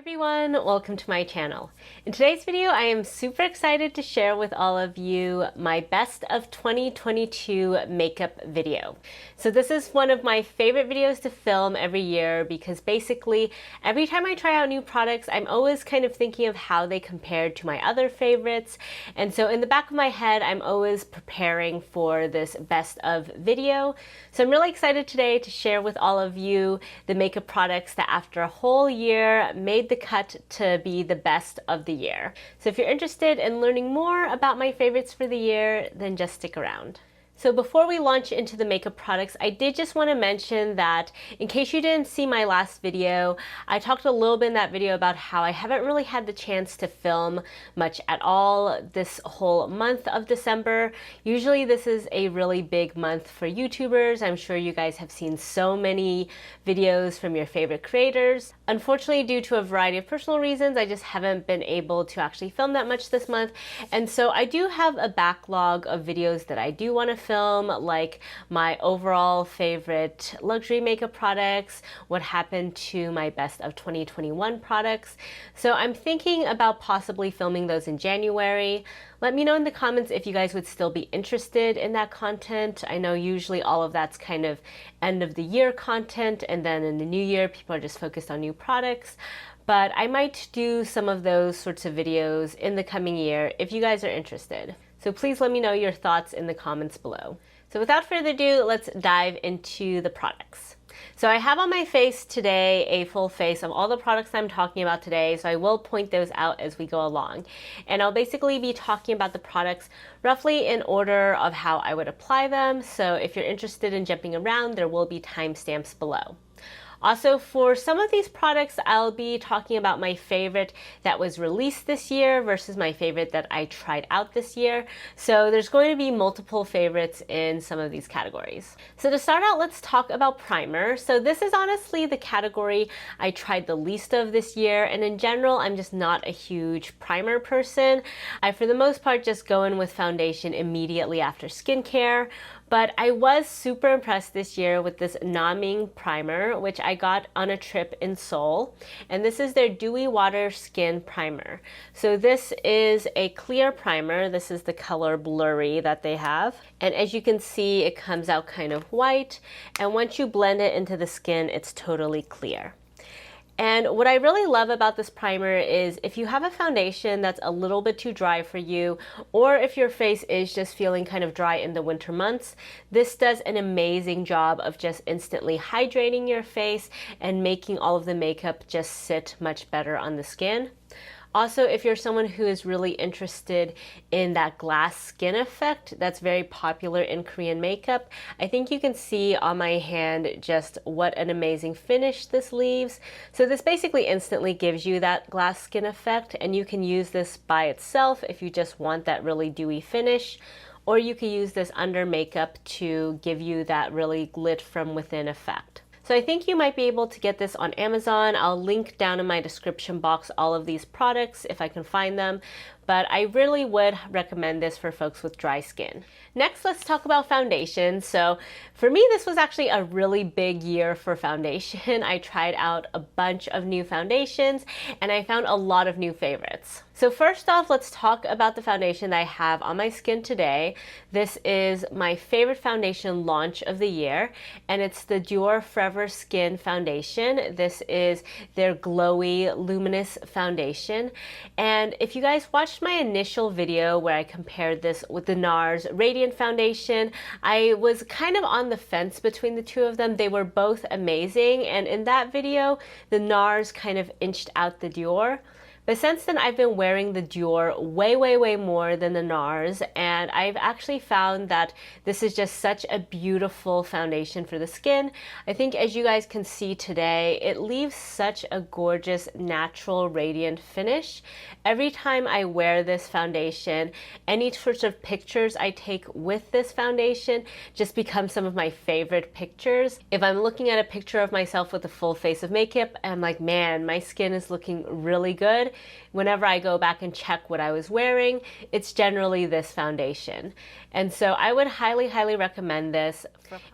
Everyone, welcome to my channel. In today's video, I am super excited to share with all of you my best of 2022 makeup video. So this is one of my favorite videos to film every year because basically every time I try out new products, I'm always kind of thinking of how they compare to my other favorites. And so in the back of my head, I'm always preparing for this best of video. So I'm really excited today to share with all of you the makeup products that after a whole year made the cut to be the best of the year. So if you're interested in learning more about my favorites for the year, then just stick around. So before we launch into the makeup products, I did just want to mention that in case you didn't see my last video, I talked a little bit in that video about how I haven't really had the chance to film much at all this whole month of December. Usually this is a really big month for YouTubers. I'm sure you guys have seen so many videos from your favorite creators. Unfortunately, due to a variety of personal reasons, I just haven't been able to actually film that much this month. And so I do have a backlog of videos that I do want to film, like my overall favorite luxury makeup products, what happened to my best of 2021 products. So I'm thinking about possibly filming those in January. Let me know in the comments if you guys would still be interested in that content. I know usually all of that's kind of end of the year content, and then in the new year people are just focused on new products. But I might do some of those sorts of videos in the coming year if you guys are interested. So please let me know your thoughts in the comments below. So without further ado, let's dive into the products. So I have on my face today a full face of all the products I'm talking about today, so I will point those out as we go along. And I'll basically be talking about the products roughly in order of how I would apply them, so if you're interested in jumping around, there will be timestamps below. Also, for some of these products, I'll be talking about my favorite that was released this year versus my favorite that I tried out this year. So there's going to be multiple favorites in some of these categories. So to start out, let's talk about primer. So this is honestly the category I tried the least of this year. And in general, I'm just not a huge primer person. I, for the most part, just go in with foundation immediately after skincare. But I was super impressed this year with this Naming primer, which I got on a trip in Seoul. And this is their Dewy Water Skin Primer. So this is a clear primer. This is the color Blurry that they have. And as you can see, it comes out kind of white. And once you blend it into the skin, it's totally clear. And what I really love about this primer is if you have a foundation that's a little bit too dry for you, or if your face is just feeling kind of dry in the winter months, this does an amazing job of just instantly hydrating your face and making all of the makeup just sit much better on the skin. Also, if you're someone who is really interested in that glass skin effect that's very popular in Korean makeup, I think you can see on my hand just what an amazing finish this leaves. So this basically instantly gives you that glass skin effect, and you can use this by itself if you just want that really dewy finish, or you can use this under makeup to give you that really glit from within effect. So I think you might be able to get this on Amazon. I'll link down in my description box all of these products if I can find them, but I really would recommend this for folks with dry skin. Next, let's talk about foundation. So for me, this was actually a really big year for foundation. I tried out a bunch of new foundations and I found a lot of new favorites. So first off, let's talk about the foundation that I have on my skin today. This is my favorite foundation launch of the year, and it's the Dior Forever Skin Foundation. This is their glowy, luminous foundation. And if you guys watched my initial video where I compared this with the NARS Radiant Foundation, I was kind of on the fence between the two of them. They were both amazing, and in that video, the NARS kind of inched out the Dior. But since then, I've been wearing the Dior way more than the NARS, and I've actually found that this is just such a beautiful foundation for the skin. I think as you guys can see today, it leaves such a gorgeous, natural, radiant finish. Every time I wear this foundation, any sorts of pictures I take with this foundation just become some of my favorite pictures. If I'm looking at a picture of myself with a full face of makeup, I'm like, man, my skin is looking really good. Whenever I go back and check what I was wearing, it's generally this foundation. And so I would highly recommend this.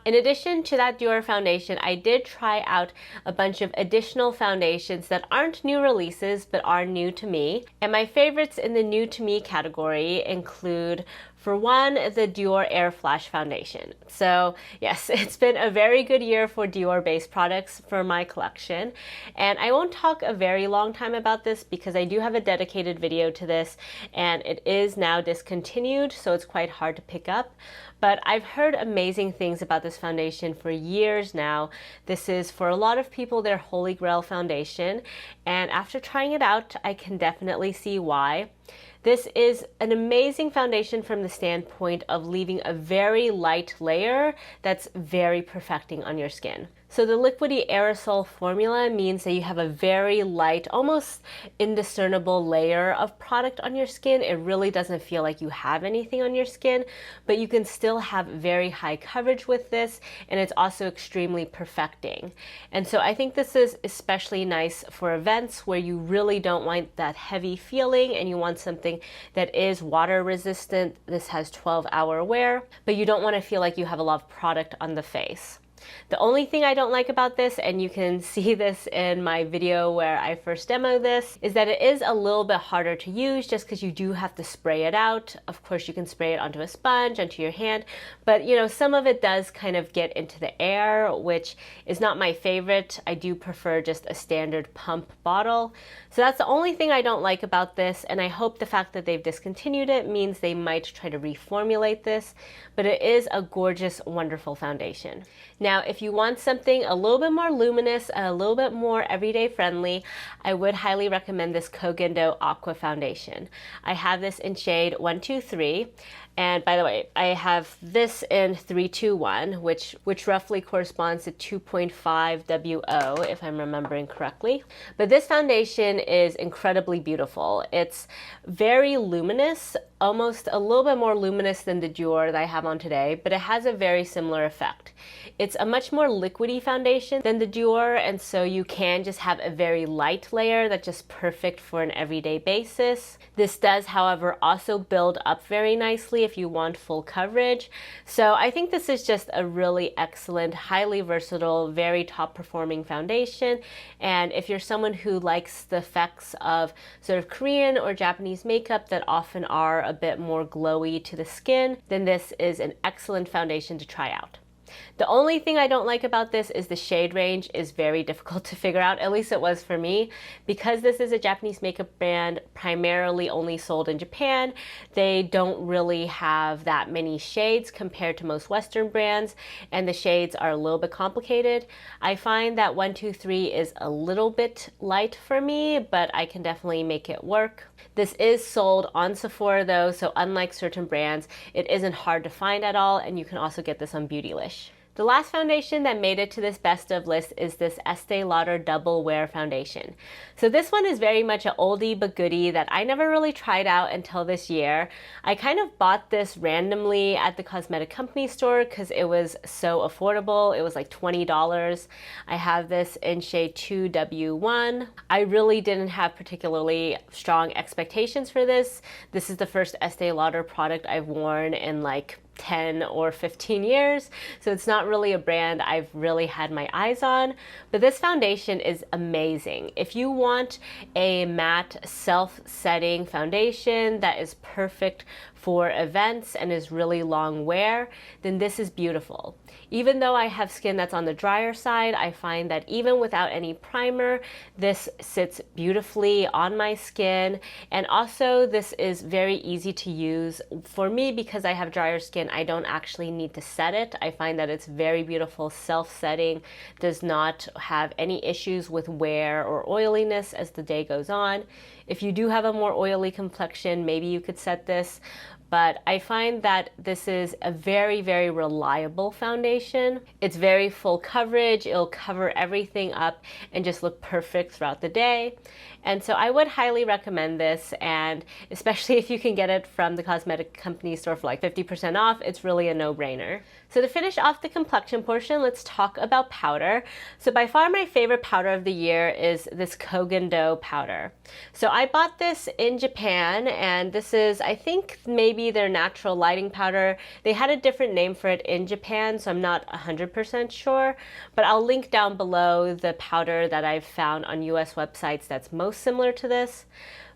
In addition to that Dior foundation, I did try out a bunch of additional foundations that aren't new releases but are new to me. And my favorites in the new to me category include, for one, the Dior Airflash foundation. So yes, it's been a very good year for Dior-based products for my collection. And I won't talk a very long time about this because I do have a dedicated video to this and it is now discontinued, so it's quite hard to pick up. But I've heard amazing things about this foundation for years now. This is, for a lot of people, their holy grail foundation. And after trying it out, I can definitely see why. This is an amazing foundation from the standpoint of leaving a very light layer that's very perfecting on your skin. So the liquidy aerosol formula means that you have a very light, almost indiscernible layer of product on your skin. It really doesn't feel like you have anything on your skin, but you can still have very high coverage with this, and it's also extremely perfecting. And so I think this is especially nice for events where you really don't want that heavy feeling and you want something that is water resistant. This has 12-hour wear, but you don't want to feel like you have a lot of product on the face. The only thing I don't like about this, and you can see this in my video where I first demoed this, is that it is a little bit harder to use just because you do have to spray it out. Of course, you can spray it onto a sponge, onto your hand, but you know, some of it does kind of get into the air, which is not my favorite. I do prefer just a standard pump bottle. So that's the only thing I don't like about this, and I hope the fact that they've discontinued it means they might try to reformulate this, but it is a gorgeous, wonderful foundation. Now, if you want something a little bit more luminous and a little bit more everyday friendly, I would highly recommend this Koh Gen Do Aqua foundation. I have this in shade 123. And by the way, I have this in 321, which roughly corresponds to 2.5 WO, if I'm remembering correctly. But this foundation is incredibly beautiful. It's very luminous, almost a little bit more luminous than the Dior that I have on today, but it has a very similar effect. It's a much more liquidy foundation than the Dior, and so you can just have a very light layer that's just perfect for an everyday basis. This does, however, also build up very nicely if you want full coverage. So I think this is just a really excellent, highly versatile, very top performing foundation. And if you're someone who likes the effects of sort of Korean or Japanese makeup that often are a bit more glowy to the skin, then this is an excellent foundation to try out. The only thing I don't like about this is the shade range is very difficult to figure out, at least it was for me. Because this is a Japanese makeup brand primarily only sold in Japan, they don't really have that many shades compared to most Western brands, and the shades are a little bit complicated. I find that 123 is a little bit light for me, but I can definitely make it work. This is sold on Sephora though, so unlike certain brands, it isn't hard to find at all, and you can also get this on Beautylish. The last foundation that made it to this best of list is this Estee Lauder Double Wear Foundation. So this one is very much an oldie but goodie that I never really tried out until this year. I kind of bought this randomly at the cosmetic company store because it was so affordable. It was like $20. I have this in shade 2W1. I really didn't have particularly strong expectations for this. This is the first Estee Lauder product I've worn in like 10 or 15 years, so it's not really a brand I've really had my eyes on, but this foundation is amazing. If you want a matte self-setting foundation that is perfect for events and is really long wear, then this is beautiful. Even though I have skin that's on the drier side, I find that even without any primer, this sits beautifully on my skin. And also this is very easy to use. For me, because I have drier skin, I don't actually need to set it. I find that it's very beautiful, self-setting, does not have any issues with wear or oiliness as the day goes on. If you do have a more oily complexion, maybe you could set this. But I find that this is a very, very reliable foundation. It's very full coverage. It'll cover everything up and just look perfect throughout the day. And so I would highly recommend this, and especially if you can get it from the cosmetic company store for like 50% off, it's really a no-brainer. So to finish off the complexion portion, let's talk about powder. So by far my favorite powder of the year is this Koh Gen Do powder. So I bought this in Japan, and this is, I think, maybe Baby, their natural lighting powder. They had a different name for it in Japan, so I'm not 100% sure, but I'll link down below the powder that I've found on US websites that's most similar to this.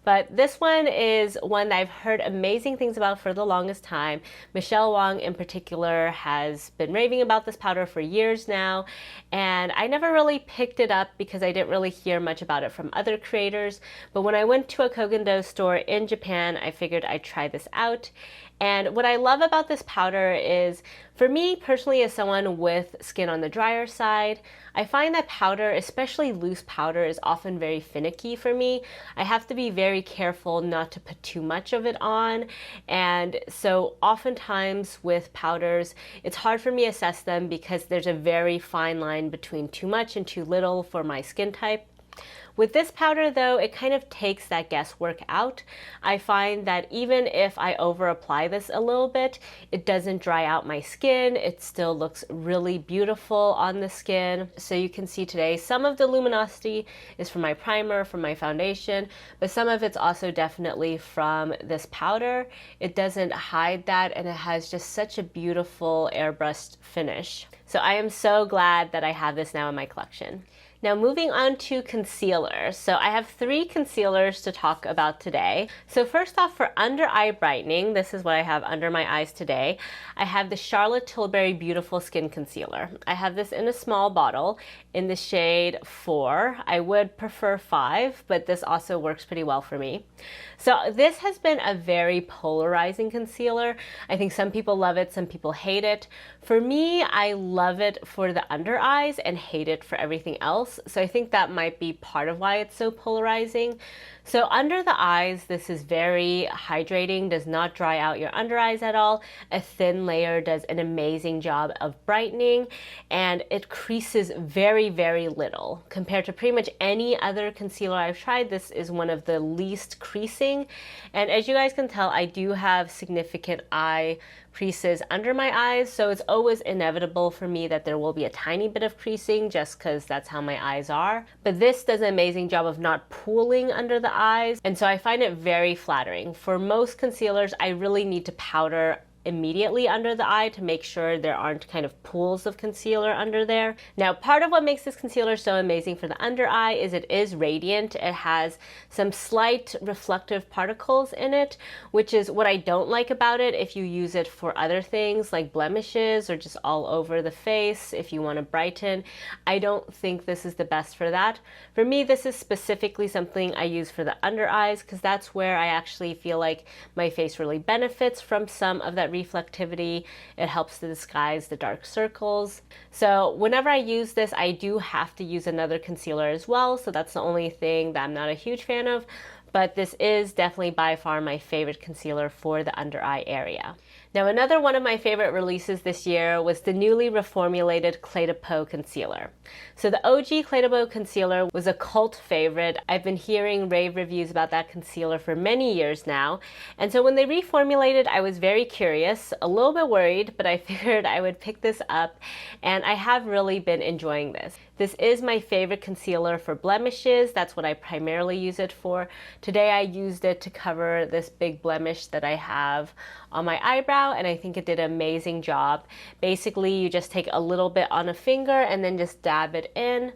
But this one is one that I've heard amazing things about for the longest time. Michelle Wong in particular has been raving about this powder for years now, and I never really picked it up because I didn't really hear much about it from other creators. But when I went to a Koh Gen Do store in Japan, I figured I'd try this out. And what I love about this powder is, for me personally, as someone with skin on the drier side, I find that powder, especially loose powder, is often very finicky for me. I have to be very careful not to put too much of it on. And so oftentimes with powders, it's hard for me to assess them because there's a very fine line between too much and too little for my skin type. With this powder though, it kind of takes that guesswork out. I find that even if I over apply this a little bit, it doesn't dry out my skin. It still looks really beautiful on the skin. So you can see today some of the luminosity is from my primer, from my foundation, but some of it's also definitely from this powder. It doesn't hide that, and it has just such a beautiful airbrushed finish. So I am so glad that I have this now in my collection. Now moving on to concealer. So I have 3 concealers to talk about today. So first off, for under eye brightening, this is what I have under my eyes today. I have the Charlotte Tilbury Beautiful Skin Concealer. I have this in a small bottle in the shade 4. I would prefer 5, but this also works pretty well for me. So this has been a very polarizing concealer. I think some people love it, some people hate it. For me, I love it for the under eyes and hate it for everything else. So I think that might be part of why it's so polarizing. So under the eyes, this is very hydrating, does not dry out your under eyes at all. A thin layer does an amazing job of brightening, and it creases very, very little. Compared to pretty much any other concealer I've tried, this is one of the least creasing. And as you guys can tell, I do have significant eye creases under my eyes, so it's always inevitable for me that there will be a tiny bit of creasing just because that's how my eyes are. But this does an amazing job of not pooling under the eyes, and so I find it very flattering. For most concealers, I really need to powder immediately under the eye to make sure there aren't kind of pools of concealer under there. Now, part of what makes this concealer so amazing for the under eye is it is radiant. It has some slight reflective particles in it, which is what I don't like about it if you use it for other things like blemishes or just all over the face if you want to brighten. I don't think this is the best for that. For me, this is specifically something I use for the under eyes because that's where I actually feel like my face really benefits from some of that reflectivity. It helps to disguise the dark circles. So whenever I use this, I do have to use another concealer as well. So that's the only thing that I'm not a huge fan of. But this is definitely by far my favorite concealer for the under eye area. Now, another one of my favorite releases this year was the newly reformulated Clé de Peau concealer. So the OG Clé de Peau concealer was a cult favorite. I've been hearing rave reviews about that concealer for many years now. And so when they reformulated, I was very curious, a little bit worried, but I figured I would pick this up, and I have really been enjoying this. This is my favorite concealer for blemishes. That's what I primarily use it for. Today I used it to cover this big blemish that I have on my eyebrow, and I think it did an amazing job. Basically, you just take a little bit on a finger and then just dab it in,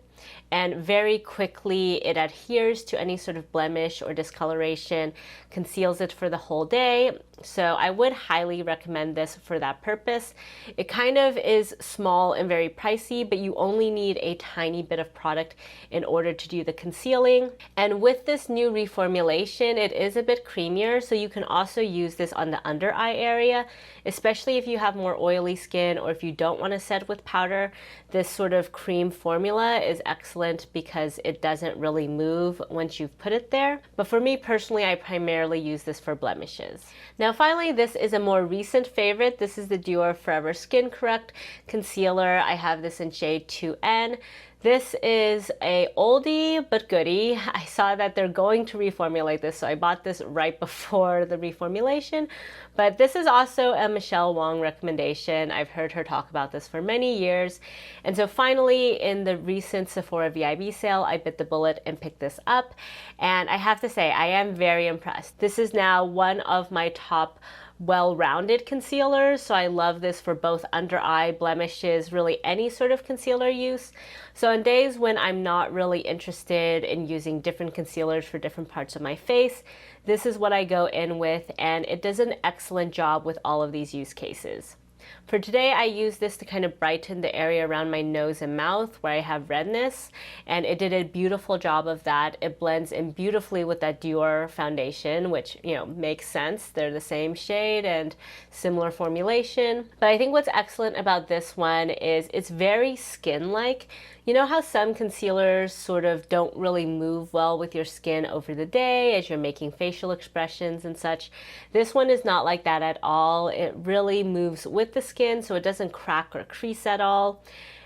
and very quickly it adheres to any sort of blemish or discoloration, conceals it for the whole day. So I would highly recommend this for that purpose. It kind of is small and very pricey, but you only need a tiny bit of product in order to do the concealing. And with this new reformulation, it is a bit creamier, so you can also use this on the under eye area, especially if you have more oily skin or if you don't want to set with powder. This sort of cream formula is excellent because it doesn't really move once you've put it there. But for me personally, I primarily use this for blemishes. Now finally, this is a more recent favorite. This is the Dior Forever Skin Correct Concealer. I have this in shade 2N. This is a oldie but goodie. I saw that they're going to reformulate this, so I bought this right before the reformulation. But this is also a Michelle Wong recommendation. I've heard her talk about this for many years. And so finally, in the recent Sephora VIB sale, I bit the bullet and picked this up. And I have to say, I am very impressed. This is now one of my top well-rounded concealers. So I love this for both under eye blemishes, really any sort of concealer use. So on days when I'm not really interested in using different concealers for different parts of my face, this is what I go in with, and it does an excellent job with all of these use cases. For today, I use this to kind of brighten the area around my nose and mouth where I have redness, and it did a beautiful job of that. It blends in beautifully with that Dior foundation, which, you know, makes sense. They're the same shade and similar formulation. But I think what's excellent about this one is it's very skin-like. You know how some concealers sort of don't really move well with your skin over the day as you're making facial expressions and such? This one is not like that at all. It really moves with the skin, so it doesn't crack or crease at all.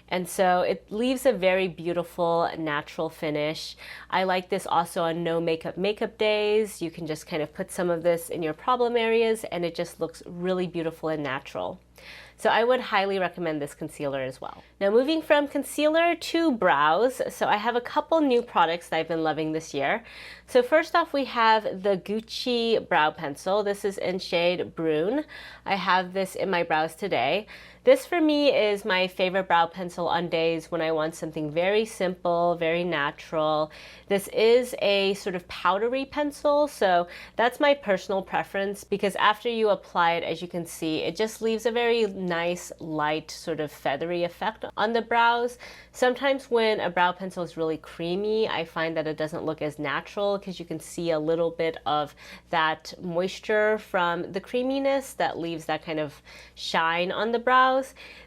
And so it leaves a very beautiful natural finish. I like this also on no makeup days. You can just kind of put some of this in your problem areas and it just looks really beautiful and natural. So I would highly recommend this concealer as well. Now moving from concealer to brows, so I have a couple new products that I've been loving this year. So first off, we have the Gucci brow pencil. This is in shade Brune. I have this in my brows today. This for me is my favorite brow pencil on days when I want something very simple, very natural. This is a sort of powdery pencil, so that's my personal preference because after you apply it, as you can see, it just leaves a very nice, light, sort of feathery effect on the brows. Sometimes when a brow pencil is really creamy, I find that it doesn't look as natural because you can see a little bit of that moisture from the creaminess that leaves that kind of shine on the brows.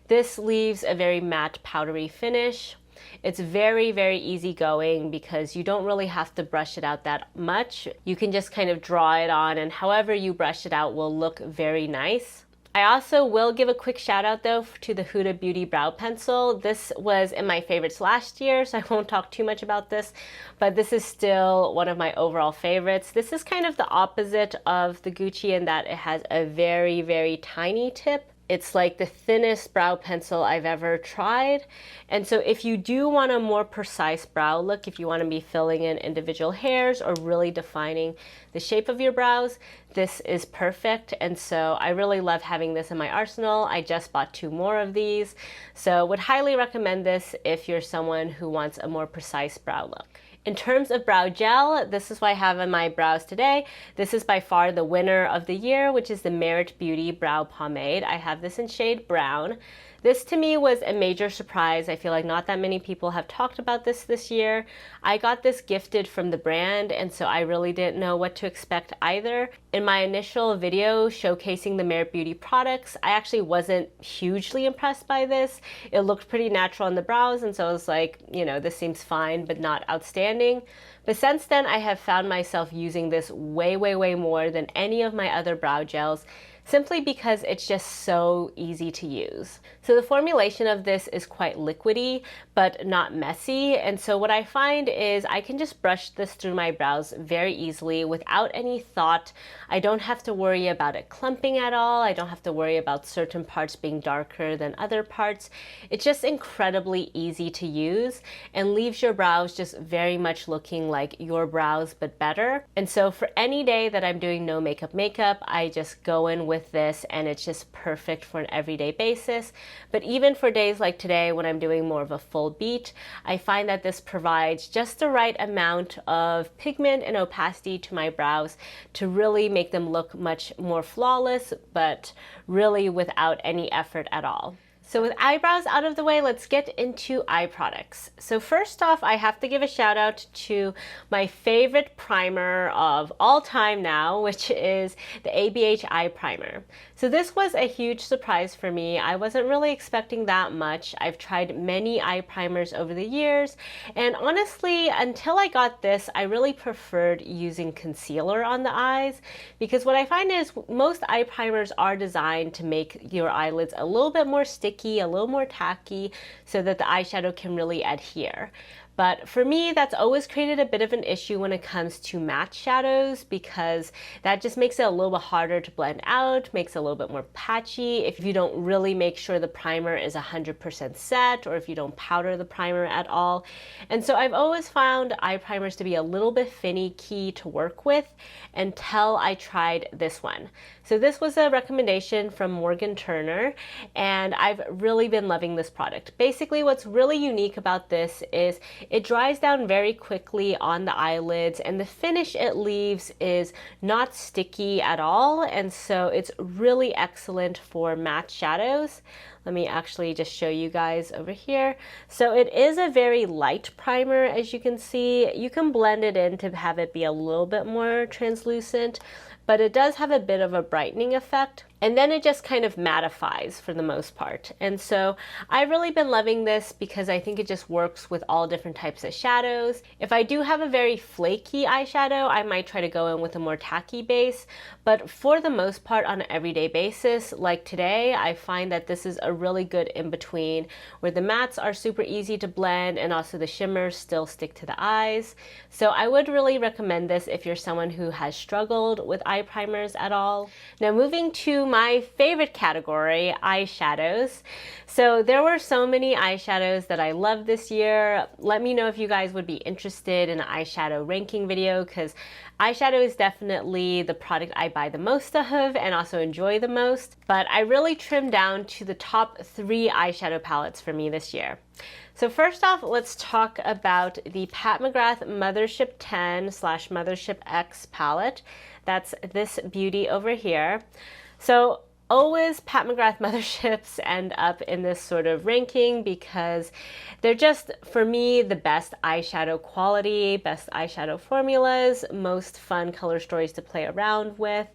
This leaves a very matte powdery finish. It's very, very easygoing because you don't really have to brush it out that much. You can just kind of draw it on, and however you brush it out will look very nice. I also will give a quick shout out though to the Huda Beauty Brow Pencil. This was in my favorites last year, so I won't talk too much about this, but this is still one of my overall favorites. This is kind of the opposite of the Gucci in that it has a very, very tiny tip. It's like the thinnest brow pencil I've ever tried. And so if you do want a more precise brow look, if you want to be filling in individual hairs or really defining the shape of your brows, this is perfect. And so I really love having this in my arsenal. I just bought 2 more of these. So would highly recommend this if you're someone who wants a more precise brow look. In terms of brow gel, this is what I have in my brows today. This is by far the winner of the year, which is the Merit Beauty Brow Pomade. I have this in shade Brown. This to me was a major surprise. I feel like not that many people have talked about this year. I got this gifted from the brand, and so I really didn't know what to expect either. In my initial video showcasing the Merit Beauty products, I actually wasn't hugely impressed by this. It looked pretty natural on the brows, and so I was like, you know, this seems fine, but not outstanding. But since then, I have found myself using this way, way, way more than any of my other brow gels, simply because it's just so easy to use. So the formulation of this is quite liquidy, but not messy. And so what I find is I can just brush this through my brows very easily without any thought. I don't have to worry about it clumping at all. I don't have to worry about certain parts being darker than other parts. It's just incredibly easy to use and leaves your brows just very much looking like your brows, but better. And so for any day that I'm doing no makeup, I just go in with this and it's just perfect for an everyday basis. But even for days like today when I'm doing more of a full beat, I find that this provides just the right amount of pigment and opacity to my brows to really make them look much more flawless, but really without any effort at all. So with eyebrows out of the way, let's get into eye products. So first off, I have to give a shout out to my favorite primer of all time now, which is the ABH Eye Primer. So this was a huge surprise for me. I wasn't really expecting that much. I've tried many eye primers over the years, and honestly, until I got this, I really preferred using concealer on the eyes, because what I find is most eye primers are designed to make your eyelids a little bit more sticky, a little more tacky, so that the eyeshadow can really adhere. But for me, that's always created a bit of an issue when it comes to matte shadows, because that just makes it a little bit harder to blend out, makes it a little bit more patchy if you don't really make sure the primer is 100% set, or if you don't powder the primer at all. And so I've always found eye primers to be a little bit finicky to work with until I tried this one. So this was a recommendation from Morgan Turner, and I've really been loving this product. Basically, what's really unique about this is it dries down very quickly on the eyelids, and the finish it leaves is not sticky at all, and so it's really excellent for matte shadows. Let me actually just show you guys over here. So it is a very light primer, as you can see. You can blend it in to have it be a little bit more translucent, but it does have a bit of a brightening effect. And then it just kind of mattifies for the most part. And so I've really been loving this because I think it just works with all different types of shadows. If I do have a very flaky eyeshadow, I might try to go in with a more tacky base. But for the most part, on an everyday basis, like today, I find that this is a really good in-between where the mattes are super easy to blend and also the shimmers still stick to the eyes. So I would really recommend this if you're someone who has struggled with eye primers at all. Now moving to my favorite category, eyeshadows. So there were so many eyeshadows that I loved this year. Let me know if you guys would be interested in an eyeshadow ranking video, because eyeshadow is definitely the product I buy the most of and also enjoy the most. But I really trimmed down to the top 3 eyeshadow palettes for me this year. So first off, let's talk about the Pat McGrath Mothership 10/Mothership X palette. That's this beauty over here. So always Pat McGrath Motherships end up in this sort of ranking because they're just, for me, the best eyeshadow quality, best eyeshadow formulas, most fun color stories to play around with.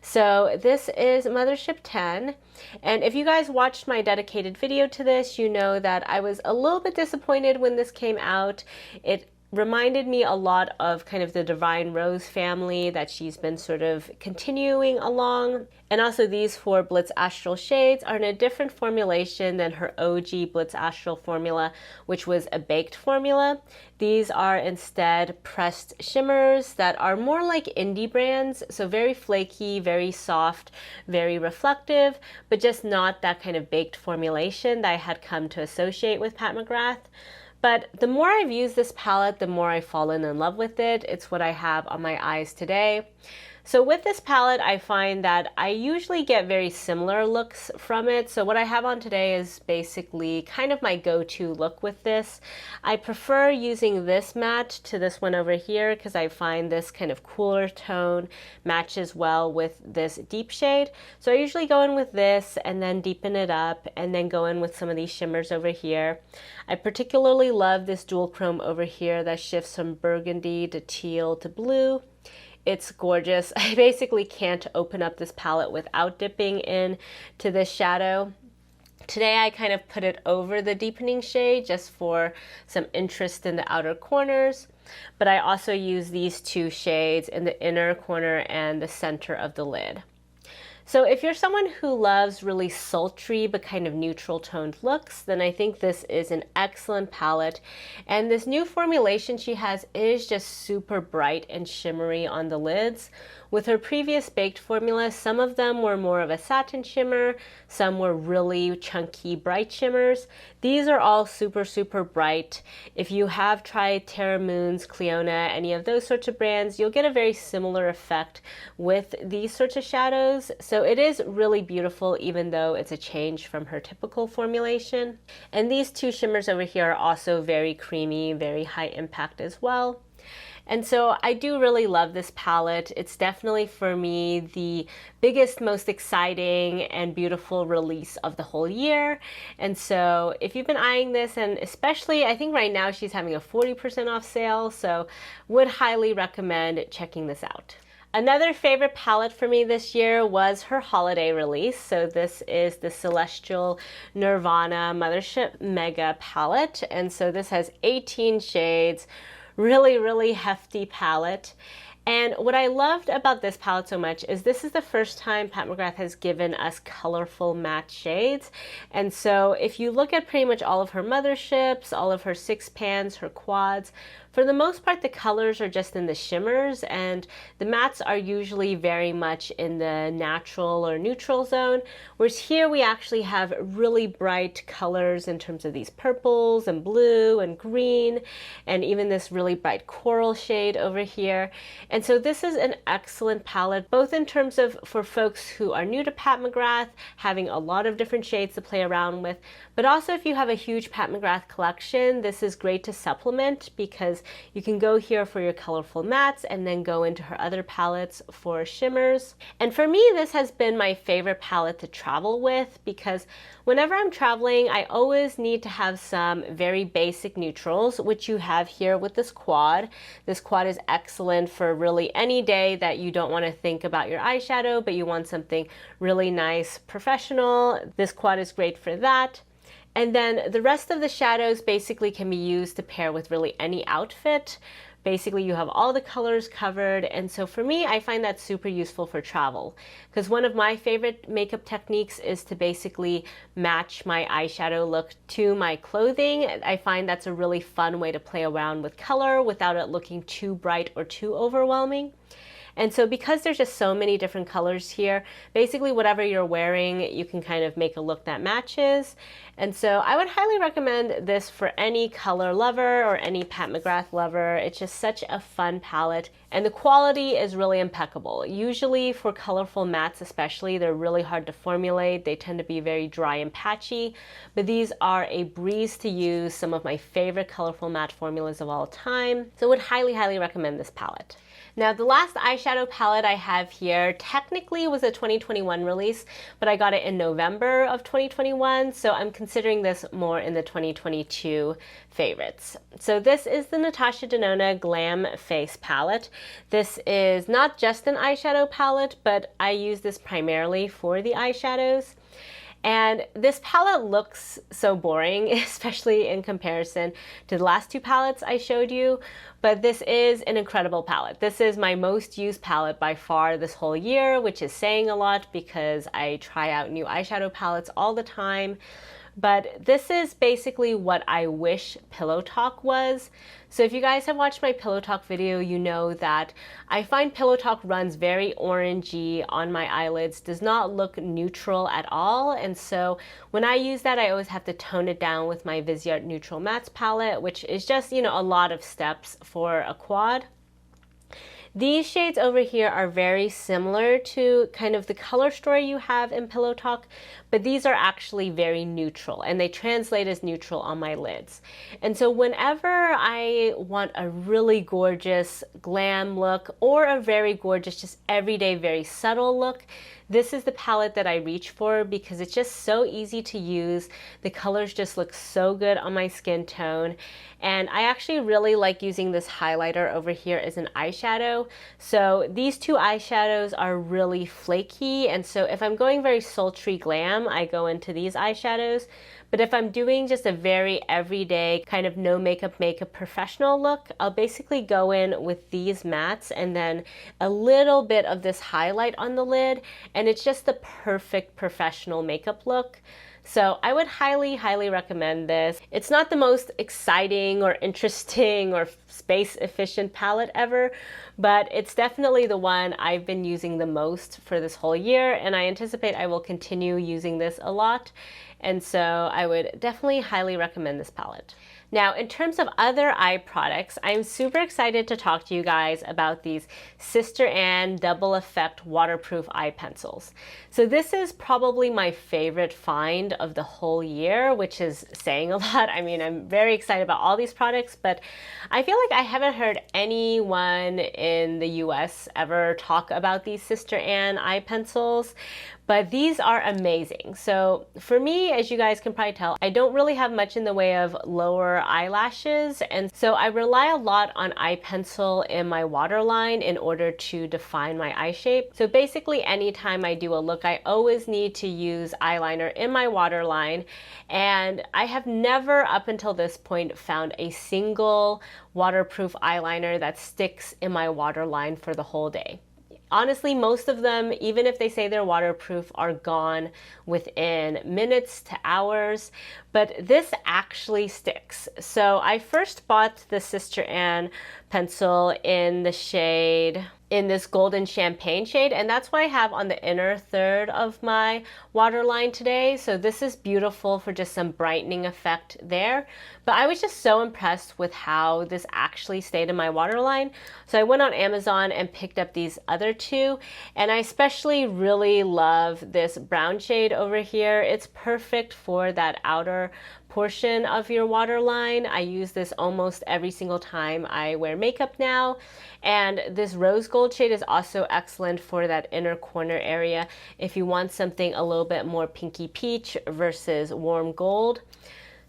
So this is Mothership 10. And if you guys watched my dedicated video to this, you know that I was a little bit disappointed when this came out. It reminded me a lot of kind of the Divine Rose family that she's been sort of continuing along. And also these 4 Blitz Astral shades are in a different formulation than her OG Blitz Astral formula, which was a baked formula. These are instead pressed shimmers that are more like indie brands, so very flaky, very soft, very reflective, but just not that kind of baked formulation that I had come to associate with Pat McGrath. But the more I've used this palette, the more I've fallen in love with it. It's what I have on my eyes today. So with this palette, I find that I usually get very similar looks from it. So what I have on today is basically kind of my go-to look with this. I prefer using this matte to this one over here because I find this kind of cooler tone matches well with this deep shade. So I usually go in with this and then deepen it up and then go in with some of these shimmers over here. I particularly love this dual chrome over here that shifts from burgundy to teal to blue. It's gorgeous. I basically can't open up this palette without dipping in to this shadow. Today I kind of put it over the deepening shade just for some interest in the outer corners, but I also use these 2 shades in the inner corner and the center of the lid. So if you're someone who loves really sultry but kind of neutral toned looks, then I think this is an excellent palette. And this new formulation she has is just super bright and shimmery on the lids. With her previous baked formula, some of them were more of a satin shimmer, some were really chunky bright shimmers. These are all super, super bright. If you have tried Terra Moon's, Cleona, any of those sorts of brands, you'll get a very similar effect with these sorts of shadows. So it is really beautiful, even though it's a change from her typical formulation. And these 2 shimmers over here are also very creamy, very high impact as well. And so I do really love this palette. It's definitely for me the biggest, most exciting and beautiful release of the whole year. And so if you've been eyeing this, and especially I think right now she's having a 40% off sale, so would highly recommend checking this out. Another favorite palette for me this year was her holiday release. So this is the Celestial Nirvana Mothership Mega palette. And so this has 18 shades. really hefty palette. And what I loved about this palette so much is this is the first time Pat McGrath has given us colorful matte shades. And so if you look at pretty much all of her Motherships, all of her 6 pans, her quads, for the most part, the colors are just in the shimmers, and the mattes are usually very much in the natural or neutral zone, whereas here we actually have really bright colors in terms of these purples and blue and green, and even this really bright coral shade over here. And so this is an excellent palette, both in terms of for folks who are new to Pat McGrath, having a lot of different shades to play around with, but also if you have a huge Pat McGrath collection, this is great to supplement because you can go here for your colorful mattes and then go into her other palettes for shimmers. And for me, this has been my favorite palette to travel with because whenever I'm traveling, I always need to have some very basic neutrals, which you have here with this quad. This quad is excellent for really any day that you don't want to think about your eyeshadow, but you want something really nice, professional. This quad is great for that. And then the rest of the shadows basically can be used to pair with really any outfit. Basically, you have all the colors covered. And so for me, I find that super useful for travel because one of my favorite makeup techniques is to basically match my eyeshadow look to my clothing. I find that's a really fun way to play around with color without it looking too bright or too overwhelming. And so because there's just so many different colors here, basically whatever you're wearing, you can kind of make a look that matches. And so I would highly recommend this for any color lover or any Pat McGrath lover. It's just such a fun palette. And the quality is really impeccable. Usually for colorful mattes especially, they're really hard to formulate. They tend to be very dry and patchy, but these are a breeze to use, some of my favorite colorful matte formulas of all time. So I would highly recommend this palette. Now, the last eyeshadow palette I have here technically was a 2021 release, but I got it in November of 2021, so I'm considering this more in the 2022 favorites. So this is the Natasha Denona Glam Face Palette. This is not just an eyeshadow palette, but I use this primarily for the eyeshadows. And this palette looks so boring, especially in comparison to the last 2 palettes I showed you, but this is an incredible palette. This is my most used palette by far this whole year, which is saying a lot because I try out new eyeshadow palettes all the time. But this is basically what I wish Pillow Talk was. So if you guys have watched my Pillow Talk video, you know that I find Pillow Talk runs very orangey on my eyelids, does not look neutral at all. And so when I use that, I always have to tone it down with my Viseart Neutral Mattes palette, which is just, you know, a lot of steps for a quad. These shades over here are very similar to kind of the color story you have in Pillow Talk, but these are actually very neutral and they translate as neutral on my lids. And so whenever I want a really gorgeous glam look or a very gorgeous, just everyday, very subtle look, this is the palette that I reach for because it's just so easy to use. The colors just look so good on my skin tone. And I actually really like using this highlighter over here as an eyeshadow. So these 2 eyeshadows are really flaky. And so if I'm going very sultry glam, I go into these eyeshadows. But if I'm doing just a very everyday kind of no makeup professional look, I'll basically go in with these mattes and then a little bit of this highlight on the lid, and it's just the perfect professional makeup look. So I would highly recommend this. It's not the most exciting or interesting or space efficient palette ever, but it's definitely the one I've been using the most for this whole year, and I anticipate I will continue using this a lot. And so I would definitely highly recommend this palette. Now, in terms of other eye products, I'm super excited to talk to you guys about these Sister Anne Double Effect Waterproof Eye Pencils. So this is probably my favorite find of the whole year, which is saying a lot. I mean, I'm very excited about all these products, but I feel like I haven't heard anyone in the US ever talk about these Sister Anne eye pencils. but these are amazing. So for me, as you guys can probably tell, I don't really have much in the way of lower eyelashes, and so I rely a lot on eye pencil in my waterline in order to define my eye shape. So basically anytime I do a look, I always need to use eyeliner in my waterline, and I have never up until this point found a single waterproof eyeliner that sticks in my waterline for the whole day. Honestly, most of them, even if they say they're waterproof, are gone within minutes to hours, but this actually sticks. So I first bought the Sister Anne pencil in the shade, in this golden champagne shade, and that's what I have on the inner third of my waterline today. So this is beautiful for just some brightening effect there. But I was just so impressed with how this actually stayed in my waterline. So I went on Amazon and picked up these other two, and I especially really love this brown shade over here. It's perfect for that outer portion of your waterline. I use this almost every single time I wear makeup now. And this rose gold shade is also excellent for that inner corner area if you want something a little bit more pinky peach versus warm gold.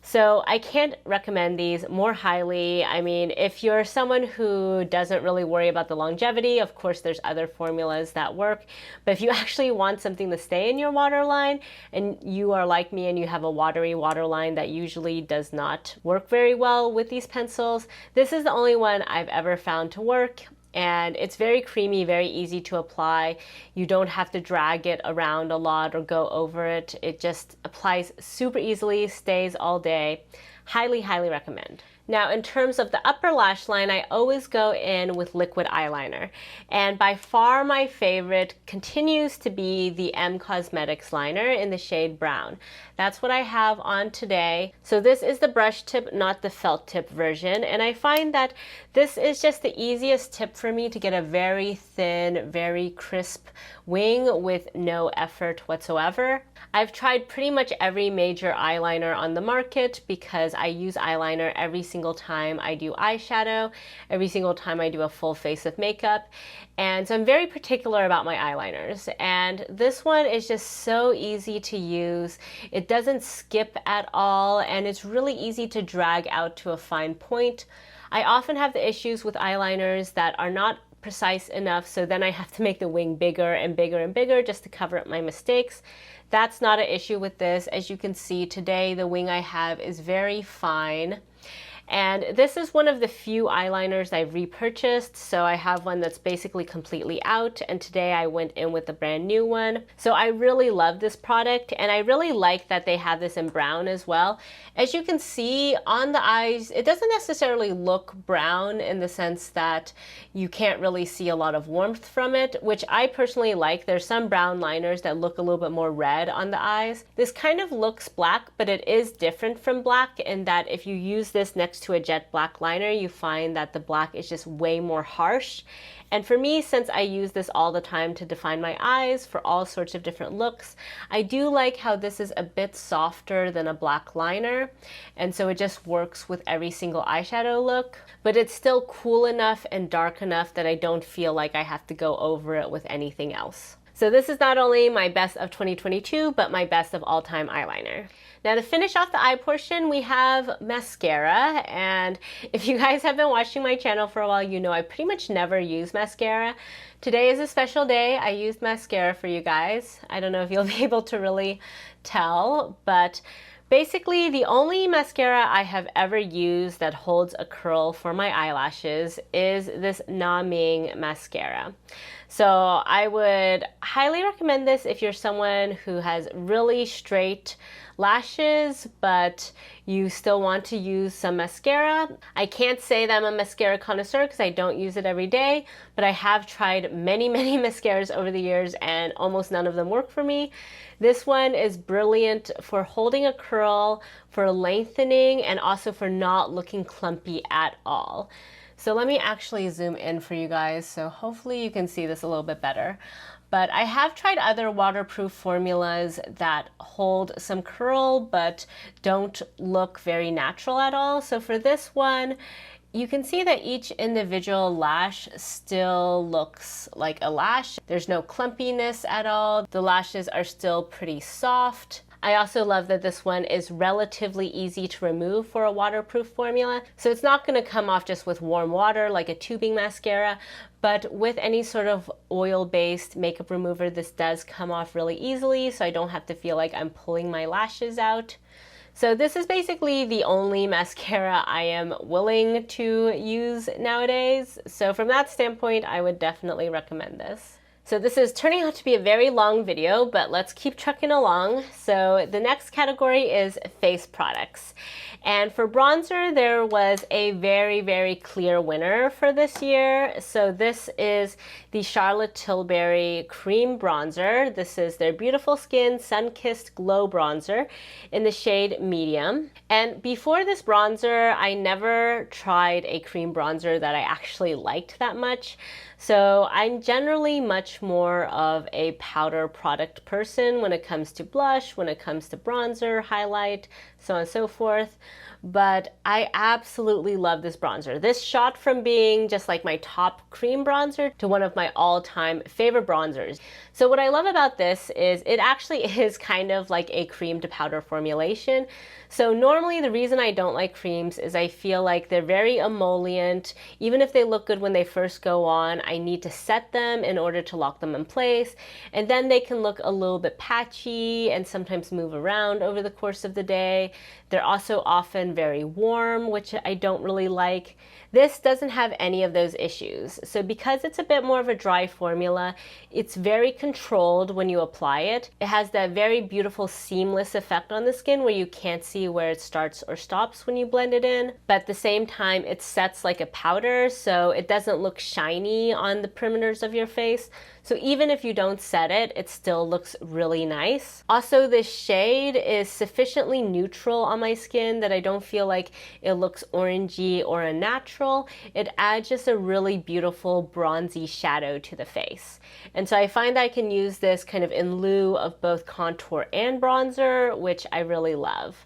So I can't recommend these more highly. I mean, if you're someone who doesn't really worry about the longevity, of course there's other formulas that work. But if you actually want something to stay in your waterline, and you are like me and you have a watery waterline that usually does not work very well with these pencils, this is the only one I've ever found to work. And it's very creamy, very easy to apply. You don't have to drag it around a lot or go over it. It just applies super easily, stays all day. Highly, highly recommend. Now, in terms of the upper lash line, I always go in with liquid eyeliner. And by far my favorite continues to be the M Cosmetics liner in the shade brown. That's what I have on today. So this is the brush tip, not the felt tip version. And I find that this is just the easiest tip for me to get a very thin, very crisp wing with no effort whatsoever. I've tried pretty much every major eyeliner on the market because I use eyeliner every single time I do eyeshadow, every single time I do a full face of makeup. And so I'm very particular about my eyeliners. And this one is just so easy to use. It doesn't skip at all, and it's really easy to drag out to a fine point. I often have the issues with eyeliners that are not precise enough, so then I have to make the wing bigger and bigger and bigger just to cover up my mistakes. That's not an issue with this. As you can see today, the wing I have is very fine. And this is one of the few eyeliners I've repurchased, so I have one that's basically completely out, and today I went in with a brand new one. So I really love this product, and I really like that they have this in brown as well. As you can see on the eyes, it doesn't necessarily look brown in the sense that you can't really see a lot of warmth from it, which I personally like. There's some brown liners that look a little bit more red on the eyes. This kind of looks black, but it is different from black in that if you use this next to a jet black liner, you find that the black is just way more harsh. And for me, since I use this all the time to define my eyes for all sorts of different looks, I do like how this is a bit softer than a black liner. And so it just works with every single eyeshadow look, but it's still cool enough and dark enough that I don't feel like I have to go over it with anything else. So this is not only my best of 2022, but my best of all time eyeliner. Now to finish off the eye portion, we have mascara. And if you guys have been watching my channel for a while, you know I pretty much never use mascara. Today is a special day. I used mascara for you guys. I don't know if you'll be able to really tell, but basically the only mascara I have ever used that holds a curl for my eyelashes is this Na Ming mascara. So I would highly recommend this if you're someone who has really straight lashes, but you still want to use some mascara. I can't say that I'm a mascara connoisseur because I don't use it every day, but I have tried many mascaras over the years and almost none of them work for me. This one is brilliant for holding a curl, for lengthening, and also for not looking clumpy at all. So let me actually zoom in for you guys, so hopefully you can see this a little bit better. But I have tried other waterproof formulas that hold some curl but don't look very natural at all. So for this one, You can see that each individual lash still looks like a lash. There's no clumpiness at all. The lashes are still pretty soft. I also love that this one is relatively easy to remove for a waterproof formula. So it's not going to come off just with warm water like a tubing mascara, but with any sort of oil-based makeup remover, this does come off really easily, so I don't have to feel like I'm pulling my lashes out. So this is basically the only mascara I am willing to use nowadays. So from that standpoint, I would definitely recommend this. So this is turning out to be a very long video, but let's keep trucking along. So the next category is face products. And for bronzer, there was a very, very clear winner for this year. So this is the Charlotte Tilbury Cream Bronzer. This is their Beautiful Skin Sun-Kissed Glow Bronzer in the shade Medium. And before this bronzer, I never tried a cream bronzer that I actually liked that much. So I'm generally much more of a powder product person when it comes to blush, when it comes to bronzer, highlight, so on and so forth. But I absolutely love this bronzer. This shot from being just like my top cream bronzer to one of my all-time favorite bronzers. So what I love about this is it actually is kind of like a cream to powder formulation. So normally the reason I don't like creams is I feel like they're very emollient. Even if they look good when they first go on, I need to set them in order to lock them in place. And then they can look a little bit patchy and sometimes move around over the course of the day. They're also often very warm, which I don't really like. This doesn't have any of those issues. So because it's a bit more of a dry formula, it's very controlled when you apply it. It has that very beautiful seamless effect on the skin where you can't see where it starts or stops when you blend it in. But at the same time, it sets like a powder, so it doesn't look shiny on the perimeters of your face. So even if you don't set it, it still looks really nice. Also, this shade is sufficiently neutral on my skin that I don't feel like it looks orangey or unnatural. It adds just a really beautiful bronzy shadow to the face. And so I find that I can use this kind of in lieu of both contour and bronzer, which I really love.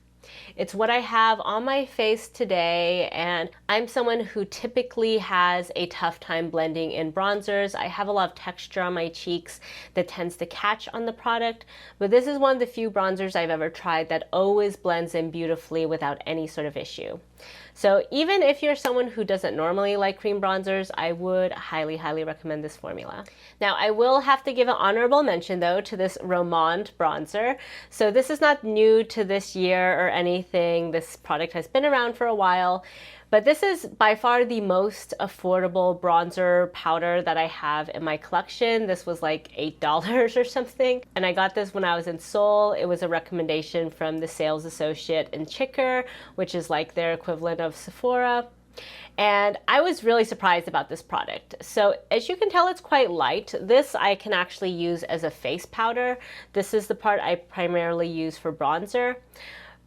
It's what I have on my face today, and I'm someone who typically has a tough time blending in bronzers. I have a lot of texture on my cheeks that tends to catch on the product, but this is one of the few bronzers I've ever tried that always blends in beautifully without any sort of issue. So even if you're someone who doesn't normally like cream bronzers, I would highly, highly recommend this formula. Now, I will have to give an honorable mention though to this Romand bronzer. So this is not new to this year or anything. This product has been around for a while. But this is by far the most affordable bronzer powder that I have in my collection. This was like $8 or something. And I got this when I was in Seoul. It was a recommendation from the sales associate in Suqqu, which is like their equivalent of Sephora. And I was really surprised about this product. So as you can tell, it's quite light. This I can actually use as a face powder. This is the part I primarily use for bronzer.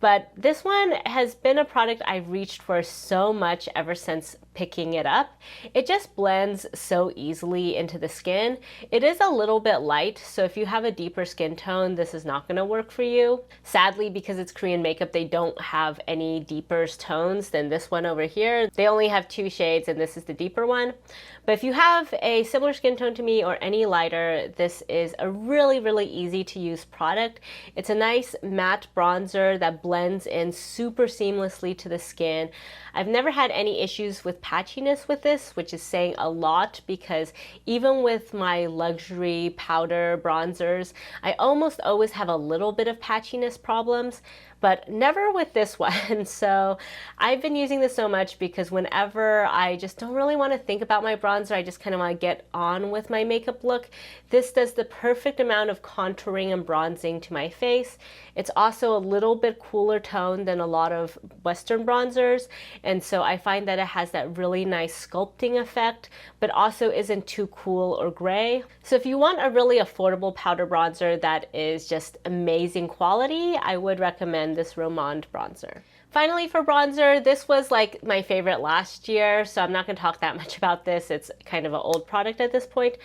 But this one has been a product I've reached for so much ever since picking it up. It just blends so easily into the skin. It is a little bit light, so if you have a deeper skin tone, this is not going to work for you. Sadly, because it's Korean makeup, they don't have any deeper tones than this one over here. They only have 2 shades, and this is the deeper one. But if you have a similar skin tone to me or any lighter, this is a really, really easy to use product. It's a nice matte bronzer that blends in super seamlessly to the skin. I've never had any issues with patchiness with this, which is saying a lot because even with my luxury powder bronzers, I almost always have a little bit of patchiness problems, but never with this one. So I've been using this so much because whenever I just don't really want to think about my bronzer, I just kind of want to get on with my makeup look, this does the perfect amount of contouring and bronzing to my face. It's also a little bit cooler tone than a lot of Western bronzers, and so I find that it has that really nice sculpting effect, but also isn't too cool or gray. So if you want a really affordable powder bronzer that is just amazing quality, I would recommend this Romand bronzer. Finally, for bronzer, this was like my favorite last year, so I'm not going to talk that much about this. It's kind of an old product at this point.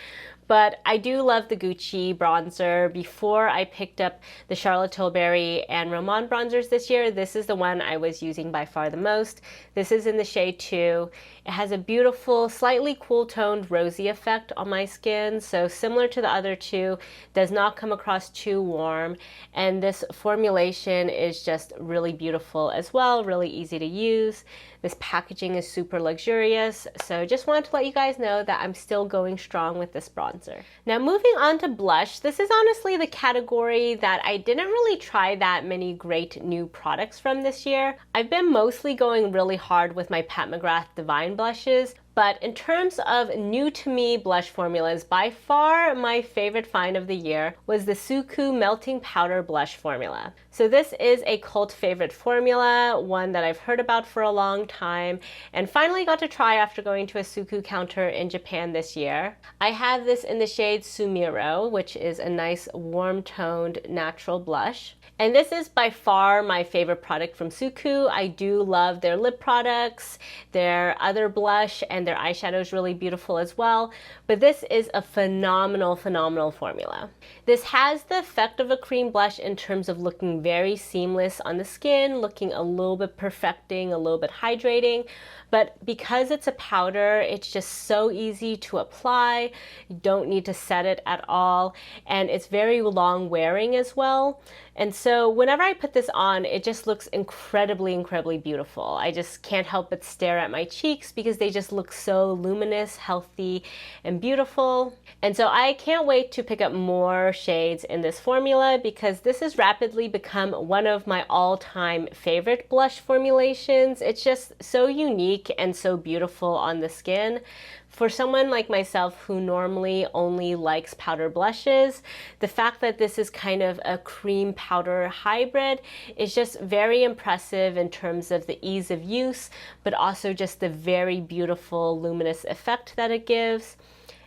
But I do love the Gucci bronzer. Before I picked up the Charlotte Tilbury and Roman bronzers this year, this is the one I was using by far the most. This is in the shade 2. It has a beautiful, slightly cool-toned rosy effect on my skin, so similar to the other two, does not come across too warm. And this formulation is just really beautiful as well, really easy to use. This packaging is super luxurious, so just wanted to let you guys know that I'm still going strong with this bronzer. Now moving on to blush, this is honestly the category that I didn't really try that many great new products from this year. I've been mostly going really hard with my Pat McGrath Divine blushes, but in terms of new to me blush formulas, by far my favorite find of the year was the Suqqu Melting Powder Blush formula. So this is a cult favorite formula, one that I've heard about for a long time, and finally got to try after going to a Suqqu counter in Japan this year. I have this in the shade Sumiro, which is a nice warm-toned natural blush. And this is by far my favorite product from Suqqu. I do love their lip products, their other blush, and their eyeshadow is really beautiful as well. But this is a phenomenal, phenomenal formula. This has the effect of a cream blush in terms of looking very seamless on the skin, looking a little bit perfecting, a little bit hydrating. But because it's a powder, it's just so easy to apply. You don't need to set it at all. And it's very long wearing as well. And so whenever I put this on, it just looks incredibly, incredibly beautiful. I just can't help but stare at my cheeks because they just look so luminous, healthy, and beautiful. And so I can't wait to pick up more shades in this formula because this has rapidly become one of my all-time favorite blush formulations. It's just so unique and so beautiful on the skin. For someone like myself who normally only likes powder blushes, the fact that this is kind of a cream powder hybrid is just very impressive in terms of the ease of use, but also just the very beautiful luminous effect that it gives.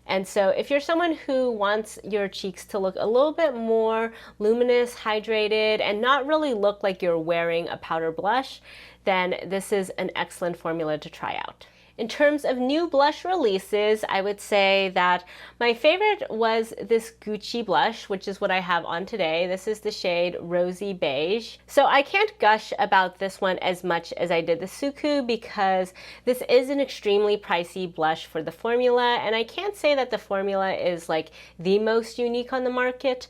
And so if you're someone who wants your cheeks to look a little bit more luminous, hydrated, and not really look like you're wearing a powder blush, then this is an excellent formula to try out. In terms of new blush releases, I would say that my favorite was this Gucci blush, which is what I have on today. This is the shade Rosy Beige. So I can't gush about this one as much as I did the Suqqu because this is an extremely pricey blush for the formula, and I can't say that the formula is like the most unique on the market.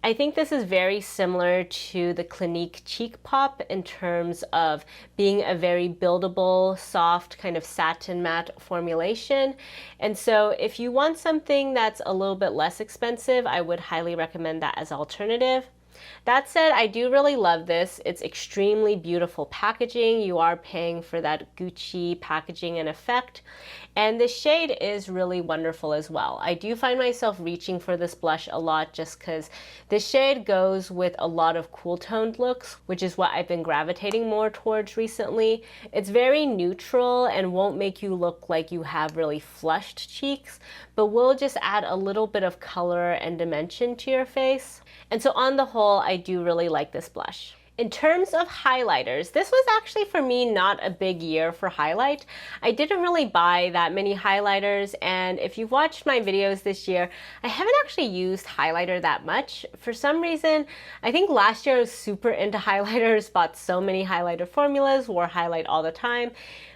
I think this is very similar to the Clinique Cheek Pop in terms of being a very buildable, soft, kind of satin matte formulation. And so if you want something that's a little bit less expensive, I would highly recommend that as an alternative. That said, I do really love this. It's extremely beautiful packaging. You are paying for that Gucci packaging and effect. And the shade is really wonderful as well. I do find myself reaching for this blush a lot just because this shade goes with a lot of cool toned looks, which is what I've been gravitating more towards recently. It's very neutral and won't make you look like you have really flushed cheeks, but will just add a little bit of color and dimension to your face. And so on the whole, I do really like this blush. In terms of highlighters, this was actually for me not a big year for highlight. I didn't really buy that many highlighters, and if you've watched my videos this year, I haven't actually used highlighter that much. For some reason, I think last year I was super into highlighters, bought so many highlighter formulas, wore highlight all the time.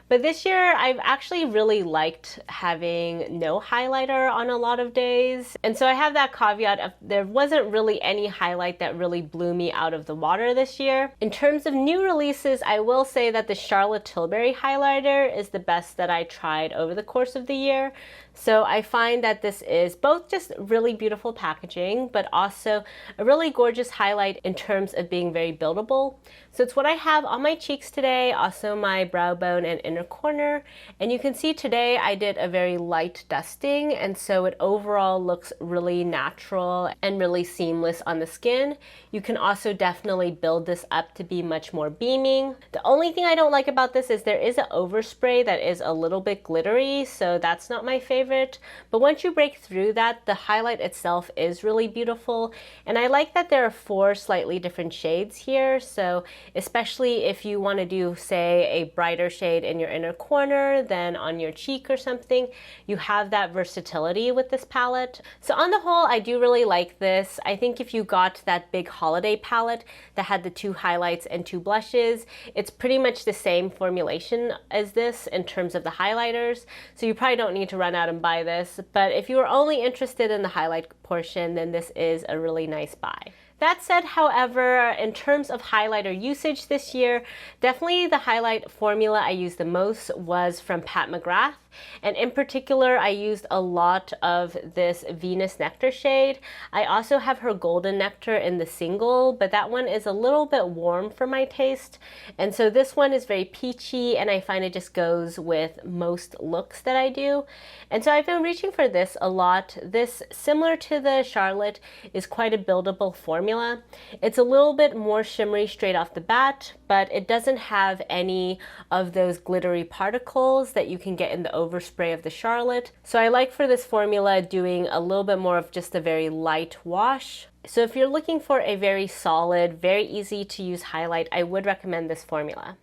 But this year, I've actually really liked having no highlighter on a lot of days. And so I have that caveat of there wasn't really any highlight that really blew me out of the water this year. In terms of new releases, I will say that the Charlotte Tilbury highlighter is the best that I tried over the course of the year. So I find that this is both just really beautiful packaging, but also a really gorgeous highlight in terms of being very buildable. So it's what I have on my cheeks today, also my brow bone and inner inner corner. And you can see today I did a very light dusting, and so it overall looks really natural and really seamless on the skin. You can also definitely build this up to be much more beaming. The only thing I don't like about this is there is an overspray that is a little bit glittery, so that's not my favorite. But once you break through that, the highlight itself is really beautiful. And I like that there are 4 slightly different shades here. So especially if you want to do, say, a brighter shade in your inner corner than on your cheek or something, you have that versatility with this palette. So on the whole, I do really like this. I think if you got that big holiday palette that had the 2 highlights and 2 blushes, it's pretty much the same formulation as this in terms of the highlighters. So you probably don't need to run out and buy this. But if you are only interested in the highlight portion, then this is a really nice buy. That said, however, in terms of highlighter usage this year, definitely the highlight formula I used the most was from Pat McGrath. And in particular, I used a lot of this Venus Nectar shade. I also have her Golden Nectar in the single, but that one is a little bit warm for my taste. And so this one is very peachy, and I find it just goes with most looks that I do. And so I've been reaching for this a lot. This, similar to the Charlotte, is quite a buildable formula. It's a little bit more shimmery straight off the bat, but it doesn't have any of those glittery particles that you can get in the overspray of the Charlotte. So I like for this formula doing a little bit more of just a very light wash. So if you're looking for a very solid, very easy to use highlight, I would recommend this formula.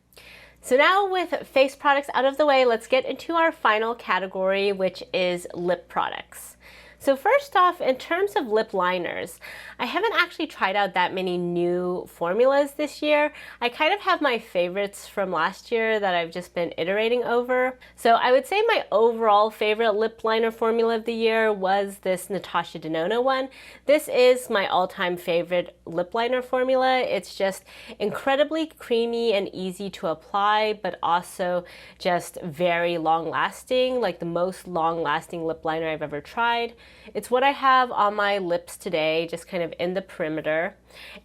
So now with face products out of the way, let's get into our final category, which is lip products. So first off, in terms of lip liners, I haven't actually tried out that many new formulas this year. I kind of have my favorites from last year that I've just been iterating over. So I would say my overall favorite lip liner formula of the year was this Natasha Denona one. This is my all-time favorite lip liner formula. It's just incredibly creamy and easy to apply, but also just very long-lasting, like the most long-lasting lip liner I've ever tried. It's what I have on my lips today, just kind of in the perimeter.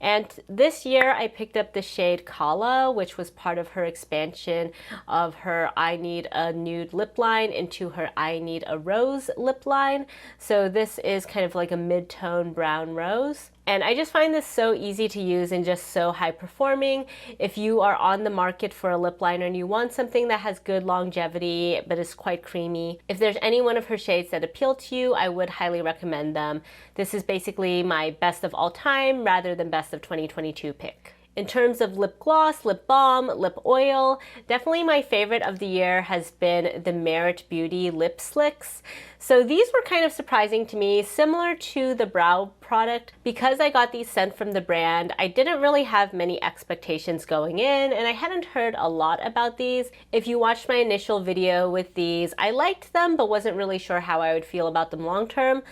And this year I picked up the shade Kala, which was part of her expansion of her I Need a Nude lip line into her I Need a Rose lip line. So this is kind of like a mid-tone brown rose. And I just find this so easy to use and just so high performing. If you are on the market for a lip liner and you want something that has good longevity but is quite creamy, if there's any one of her shades that appeal to you, I would highly recommend them. This is basically my best of all time rather than best of 2022 pick. In terms of lip gloss, lip balm, lip oil, definitely my favorite of the year has been the Merit Beauty Lip Slicks. So these were kind of surprising to me, similar to the brow product. Because I got these sent from the brand, I didn't really have many expectations going in, and I hadn't heard a lot about these. If you watched my initial video with these, I liked them but wasn't really sure how I would feel about them long term.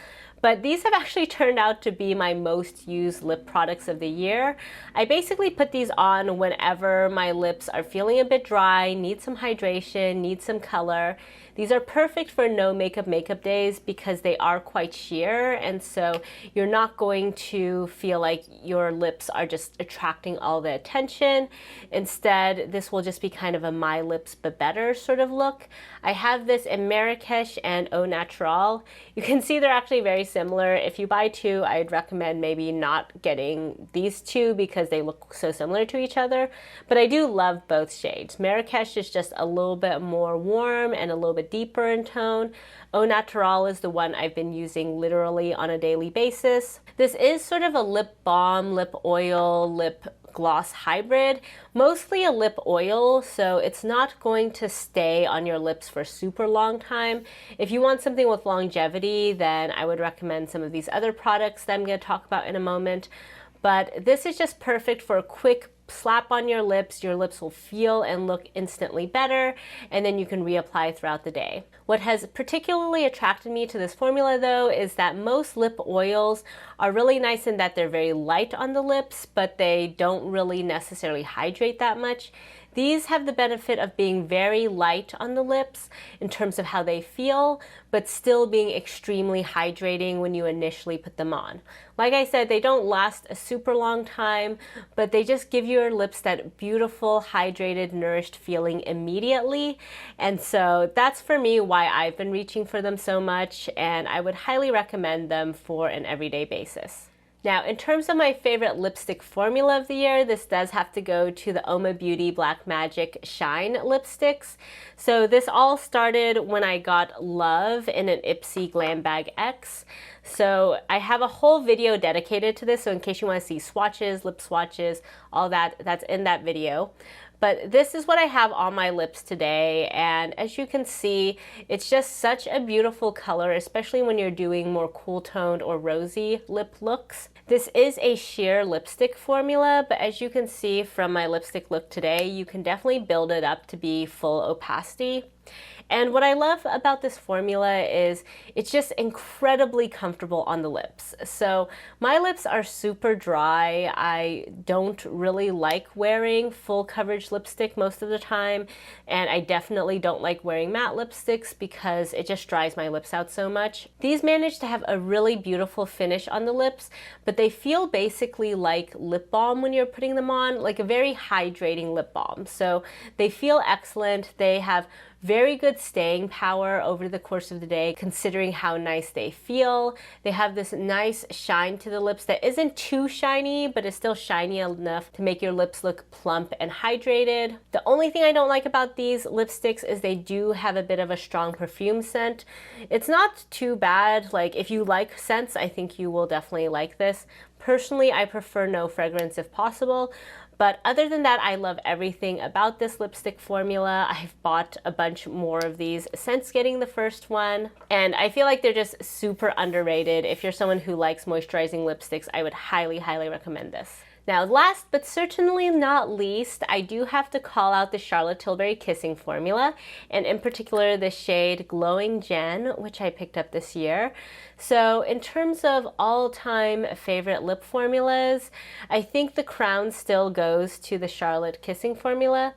But these have actually turned out to be my most used lip products of the year. I basically put these on whenever my lips are feeling a bit dry, need some hydration, need some color. These are perfect for no makeup days because they are quite sheer, and so you're not going to feel like your lips are just attracting all the attention. Instead, this will just be kind of a my lips but better sort of look. I have this in Marrakesh and Au Natural. You can see they're actually very similar. If you buy 2, I'd recommend maybe not getting these 2 because they look so similar to each other. But I do love both shades. Marrakesh is just a little bit more warm and a little bit deeper in tone. Au Natural is the one I've been using literally on a daily basis. This is sort of a lip balm, lip oil, lip gloss hybrid, mostly a lip oil, so it's not going to stay on your lips for a super long time. If you want something with longevity, then I would recommend some of these other products that I'm going to talk about in a moment. But this is just perfect for a quick slap on your lips will feel and look instantly better, and then you can reapply throughout the day. What has particularly attracted me to this formula though is that most lip oils are really nice in that they're very light on the lips, but they don't really necessarily hydrate that much. These have the benefit of being very light on the lips in terms of how they feel, but still being extremely hydrating when you initially put them on. Like I said, they don't last a super long time, but they just give your lips that beautiful, hydrated, nourished feeling immediately. And so that's for me why I've been reaching for them so much, and I would highly recommend them for an everyday basis. Now, in terms of my favorite lipstick formula of the year, this does have to go to the Oma Beauty Black Magic Shine lipsticks. So this all started when I got Love in an Ipsy Glam Bag X. So I have a whole video dedicated to this, so in case you want to see swatches, lip swatches, all that, that's in that video. But this is what I have on my lips today, and as you can see, it's just such a beautiful color, especially when you're doing more cool toned or rosy lip looks. This is a sheer lipstick formula, but as you can see from my lipstick look today, you can definitely build it up to be full opacity. And what I love about this formula is it's just incredibly comfortable on the lips. So my lips are super dry. I don't really like wearing full coverage lipstick most of the time, and I definitely don't like wearing matte lipsticks because it just dries my lips out so much. These manage to have a really beautiful finish on the lips, but they feel basically like lip balm when you're putting them on, like a very hydrating lip balm. So they feel excellent. They have very good staying power over the course of the day, considering how nice they feel. They have this nice shine to the lips that isn't too shiny, but is still shiny enough to make your lips look plump and hydrated. The only thing I don't like about these lipsticks is they do have a bit of a strong perfume scent. It's not too bad. Like, if you like scents, I think you will definitely like this. Personally, I prefer no fragrance if possible. But other than that, I love everything about this lipstick formula. I've bought a bunch more of these since getting the first one, and I feel like they're just super underrated. If you're someone who likes moisturizing lipsticks, I would highly, highly recommend this. Now, last but certainly not least, I do have to call out the Charlotte Tilbury Kissing formula, and in particular the shade Glowing Gen, which I picked up this year. So in terms of all-time favorite lip formulas, I think the crown still goes to the Charlotte Kissing formula.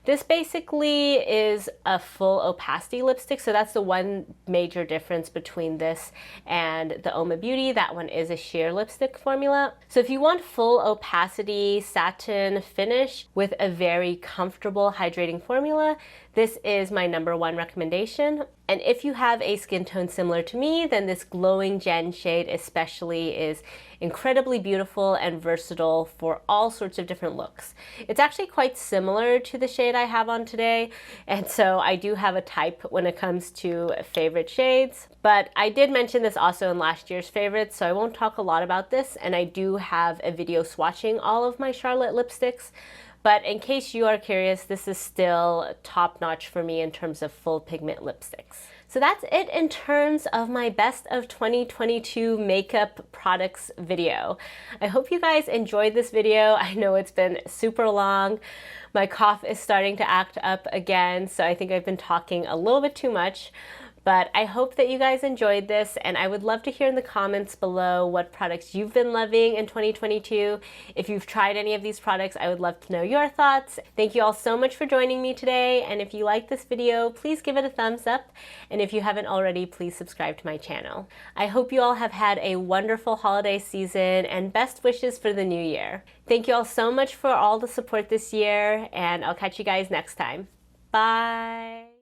This basically is a full opacity lipstick, so that's the one major difference between this and the Oma Beauty. That one is a sheer lipstick formula. So if you want full opacity satin finish with a very comfortable hydrating formula, this is my #1 recommendation. And if you have a skin tone similar to me, then this Glowing Gen shade especially is incredibly beautiful and versatile for all sorts of different looks. It's actually quite similar to the shade I have on today, and so I do have a type when it comes to favorite shades. But I did mention this also in last year's favorites, so I won't talk a lot about this, and I do have a video swatching all of my Charlotte lipsticks. But in case you are curious, this is still top-notch for me in terms of full pigment lipsticks. So that's it in terms of my best of 2022 makeup products video. I hope you guys enjoyed this video. I know it's been super long. My cough is starting to act up again, so I think I've been talking a little bit too much. But I hope that you guys enjoyed this, and I would love to hear in the comments below what products you've been loving in 2022. If you've tried any of these products, I would love to know your thoughts. Thank you all so much for joining me today, and if you like this video, please give it a thumbs up, and if you haven't already, please subscribe to my channel. I hope you all have had a wonderful holiday season, and best wishes for the new year. Thank you all so much for all the support this year, and I'll catch you guys next time. Bye!